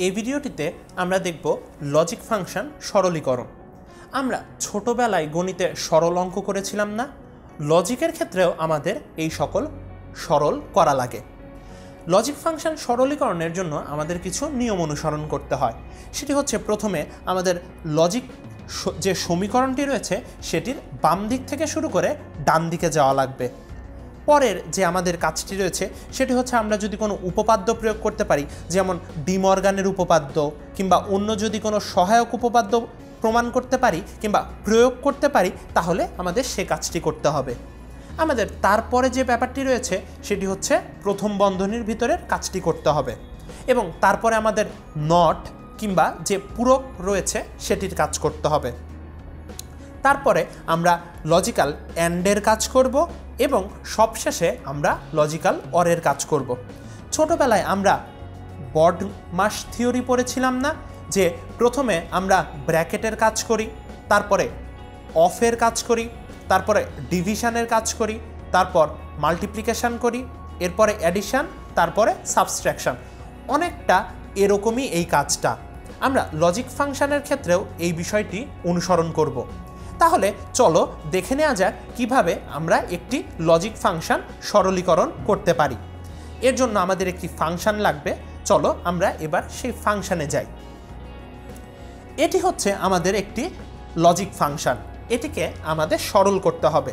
এই ভিডিওটিতে আমরা দেখব লজিক ফাংশন সরলীকরণ। আমরা ছোটবেলায় গণিতে সরল অঙ্ক করেছিলাম না? লজিকের ক্ষেত্রেও আমাদের এই সকল সরল করা লাগে। লজিক ফাংশন সরলীকরণের জন্য আমাদের কিছু নিয়ম অনুসরণ করতে হয়। সেটি হচ্ছে, প্রথমে আমাদের লজিক যে সমীকরণটি রয়েছে সেটির বাম দিক থেকে শুরু করে ডান দিকে যাওয়া লাগবে। পরের যে আমাদের কাজটি রয়েছে সেটি হচ্ছে, আমরা যদি কোনো উপপাদ্য প্রয়োগ করতে পারি, যেমন ডি মর্গানের উপপাদ্য কিংবা অন্য যদি কোনো সহায়ক উপপাদ্য প্রমাণ করতে পারি কিংবা প্রয়োগ করতে পারি, তাহলে আমাদের সে কাজটি করতে হবে। আমাদের তারপরে যে ব্যাপারটি রয়েছে সেটি হচ্ছে প্রথম বন্ধনীর ভিতরের কাজটি করতে হবে, এবং তারপরে আমাদের নট কিংবা যে পূরক রয়েছে সেটির কাজ করতে হবে। তারপরে আমরা লজিক্যাল অ্যান্ডের কাজ করব এবং সবশেষে আমরা লজিক্যাল অরের কাজ করব। ছোটবেলায় আমরা বড মাস থিওরি পড়েছিলাম না, যে প্রথমে আমরা ব্র্যাকেটের কাজ করি, তারপরে অফের কাজ করি, তারপরে ডিভিশনের কাজ করি, তারপর মাল্টিপ্লিকেশন করি, এরপরে অ্যাডিশন, তারপরে সাবস্ট্রাকশন। অনেকটা এরকমই এই কাজটা। আমরা লজিক ফাংশনের ক্ষেত্রেও এই বিষয়টি অনুসরণ করব। তাহলে চলো দেখে নেওয়া যাক কিভাবে আমরা একটি লজিক ফাংশন সরলীকরণ করতে পারি। এর জন্য আমাদের একটি ফাংশন লাগবে। চলো আমরা এবার সেই ফাংশনে যাই। এটি হচ্ছে আমাদের একটি লজিক ফাংশন। এটিকে আমাদের সরল করতে হবে।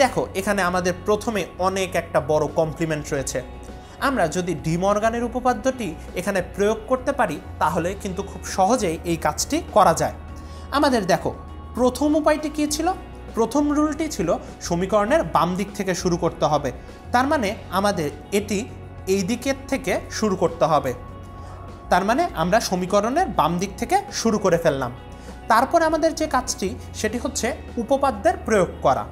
দেখো, এখানে আমাদের প্রথমে অনেক একটা বড় কমপ্লিমেন্ট রয়েছে। আমরা যদি ডি মর্গানের উপপাদ্যটি এখানে প্রয়োগ করতে পারি, তাহলে কিন্তু খুব সহজেই এই কাজটি করা যায়। আমাদের দেখো, প্রথম উপায়টি কী ছিল? প্রথম রুলটি ছিল সমীকরণের বাম দিক থেকে শুরু করতে হবে। তার মানে আমাদের এটি এই দিকের থেকে শুরু করতে হবে। তার মানে আমরা সমীকরণের বাম দিক থেকে শুরু করে ফেললাম। তারপর আমাদের যে কাজটি সেটি হচ্ছে উপপাদ্যের প্রয়োগ করা।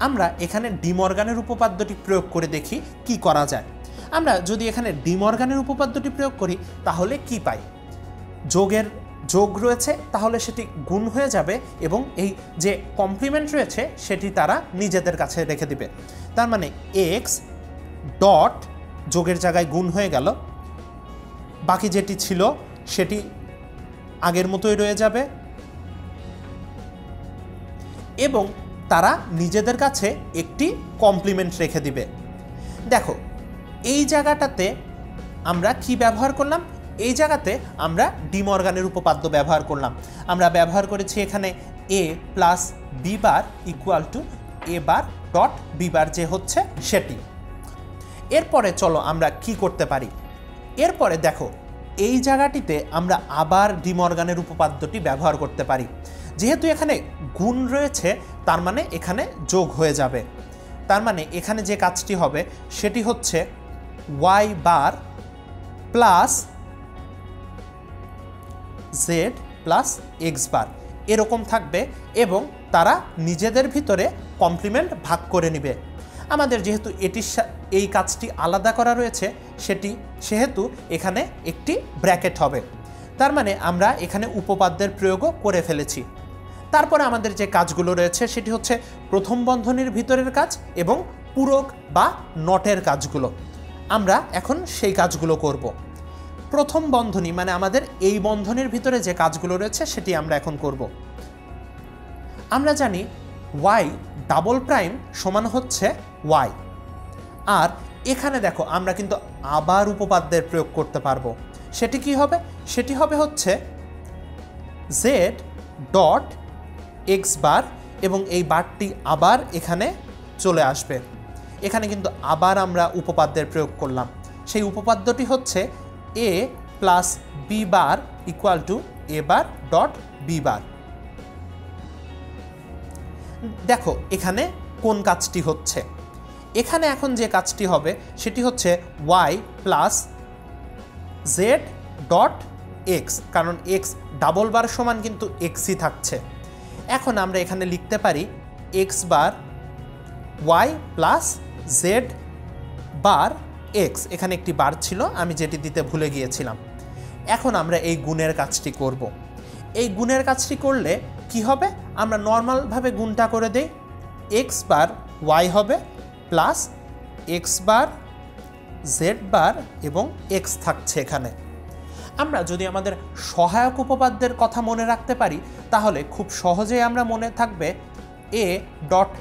আমরা এখানে ডি মর্গানের উপপাদ্যটি প্রয়োগ করে দেখি কি করা যায়। আমরা যদি এখানে ডি মর্গানের উপপাদ্যটি প্রয়োগ করি, তাহলে কি পাই? যোগ রয়েছে, তাহলে সেটি গুণ হয়ে যাবে এবং এই যে কমপ্লিমেন্ট রয়েছে সেটি তারা নিজেদের কাছে রেখে দিবে। তার মানে এক্স ডট যোগের জায়গায় গুণ হয়ে গেল, বাকি যেটি ছিল সেটি আগের মতোই রয়ে যাবে এবং তারা নিজেদের কাছে একটি কমপ্লিমেন্ট রেখে দিবে। দেখো, এই জায়গাটাতে আমরা কি ব্যবহার করলাম? এই জায়গাতে আমরা ডি মর্গানের উপপাদ্য ব্যবহার করলাম। আমরা ব্যবহার করেছি এখানে A plus B bar equal to A bar dot B bar যে হচ্ছে সেটি। এরপরে চলো আমরা কি করতে পারি। এরপরে দেখো, এই জায়গাটিতে আমরা আবার ডি মর্গানের উপপাদ্যটি ব্যবহার করতে পারি। যেহেতু এখানে গুণ রয়েছে, তার মানে এখানে যোগ হয়ে যাবে। তার মানে এখানে যে কাজটি হবে সেটি হচ্ছে y bar plus Z plus x bar এরকম থাকবে এবং তারা নিজেদের ভিতরে কমপ্লিমেন্ট ভাগ করে নেবে। আমাদের যেহেতু এই কাজটি আলাদা করা রয়েছে সেহেতু এখানে একটি ব্র্যাকেট হবে। তার মানে আমরা এখানে উপপাদ্যের প্রয়োগও করে ফেলেছি। তারপরে আমাদের যে কাজগুলো রয়েছে সেটি হচ্ছে প্রথম বন্ধনীর ভিতরের কাজ এবং পূরক বা নটের কাজগুলো। আমরা এখন সেই কাজগুলো করব। প্রথম বন্ধনী মানে আমাদের এই বন্ধনীর ভিতরে যে কাজগুলো রয়েছে সেটি আমরা এখন করব। আমরা জানি ওয়াই ডাবল প্রাইম সমান হচ্ছে ওয়াই। আর এখানে দেখো, আমরা কিন্তু আবার উপপাদ্যের প্রয়োগ করতে পারবো। সেটি কি হবে? সেটি হবে হচ্ছে জেড ডট এক্স বার এবং এই বারটি আবার এখানে চলে আসবে। এখানে কিন্তু আবার আমরা উপপাদ্যের প্রয়োগ করলাম। সেই উপপাদ্যটি হচ্ছে A plus B bar equal to A bar dot B bar. দেখো এখানে কোন কাজটি হচ্ছে। এখানে এখন যে কাজটি হবে সেটি হচ্ছে Y plus Z dot X, কারণ এক্স ডাবল বার সমান কিন্তু এক্সই থাকছে। এখন আমরা এখানে লিখতে পারি X bar Y plus Z bar X. এখানে একটি বার ছিল, আমি যেটি দিতে ভুলে গিয়েছিলাম। এখন আমরা এই গুণের কাজটি করব। এই গুণের কাজটি করলে কি হবে? আমরা নর্মালভাবে গুণটা করে দেই। এক্স বার ওয়াই হবে plus x bar Z bar এবং এক্স থাকছে এখানে। আমরা যদি আমাদের সহায়ক উপপাদ্যের কথা মনে রাখতে পারি তাহলে খুব সহজেই আমরা মনে থাকবে এ ডট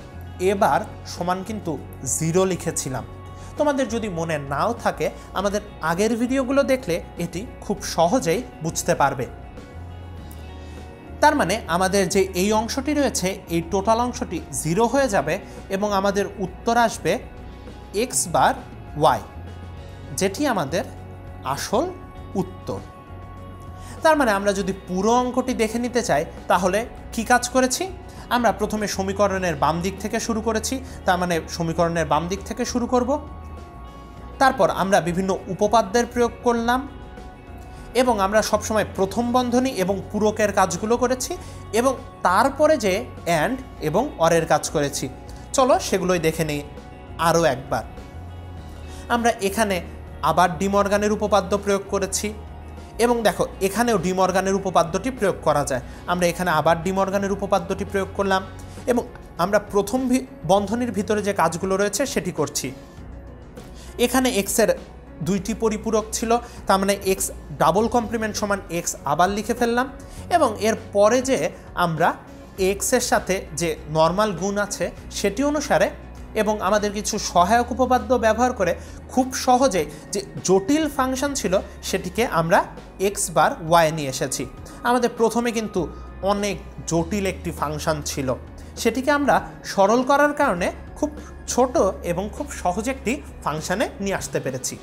এ বার সমান কিন্তু 0 লিখেছিলাম। তোমাদের যদি মনে নাও থাকে আমাদের আগের ভিডিওগুলো দেখলে এটি খুব সহজেই বুঝতে পারবে। তার মানে আমাদের যে এই অংশটি রয়েছে এই টোটাল অংশটি 0 হয়ে যাবে এবং আমাদের উত্তর আসবে এক্স বার ওয়াই, যেটি আমাদের আসল উত্তর। তার মানে আমরা যদি পুরো অঙ্কটি দেখে নিতে চাই তাহলে কি কাজ করেছি? আমরা প্রথমে সমীকরণের বাম দিক থেকে শুরু করেছি, তার মানে সমীকরণের বাম দিক থেকে শুরু করব। তারপর আমরা বিভিন্ন উপপাদ্যের প্রয়োগ করলাম এবং আমরা সবসময় প্রথম বন্ধনী এবং পূরকের কাজগুলো করেছি এবং তারপরে যে অ্যান্ড এবং অরের কাজ করেছি। চলো সেগুলোই দেখে নিই আরও একবার। আমরা এখানে আবার ডি মর্গানের উপপাদ্য প্রয়োগ করেছি এবং দেখো এখানেও ডি মর্গানের উপপাদ্যটি প্রয়োগ করা যায়। আমরা এখানে আবার ডি মর্গানের উপপাদ্যটি প্রয়োগ করলাম এবং আমরা প্রথম বন্ধনীর ভিতরে যে কাজগুলো রয়েছে সেটি করছি। এখানে এক্সের 2টি পরিপূরক ছিল, তার মানে এক্স ডাবল কমপ্লিমেন্ট সমান এক্স আবার লিখে ফেললাম এবং এর পরে যে আমরা এক্সের সাথে যে নর্মাল গুণ আছে সেটি অনুসারে এবং আমাদের কিছু সহায়ক উপপাদ্য ব্যবহার করে খুব সহজে যে জটিল ফাংশন ছিল সেটিকে আমরা এক্স বার ওয়াই নিয়ে এসেছি। আমাদের প্রথমে কিন্তু অনেক জটিল একটি ফাংশন ছিল, সেটিকে আমরা সরল করার কারণে খুব ছোট এবং খুব সহজ একটি ফাংশনে নিয়ে আসতে পেরেছি।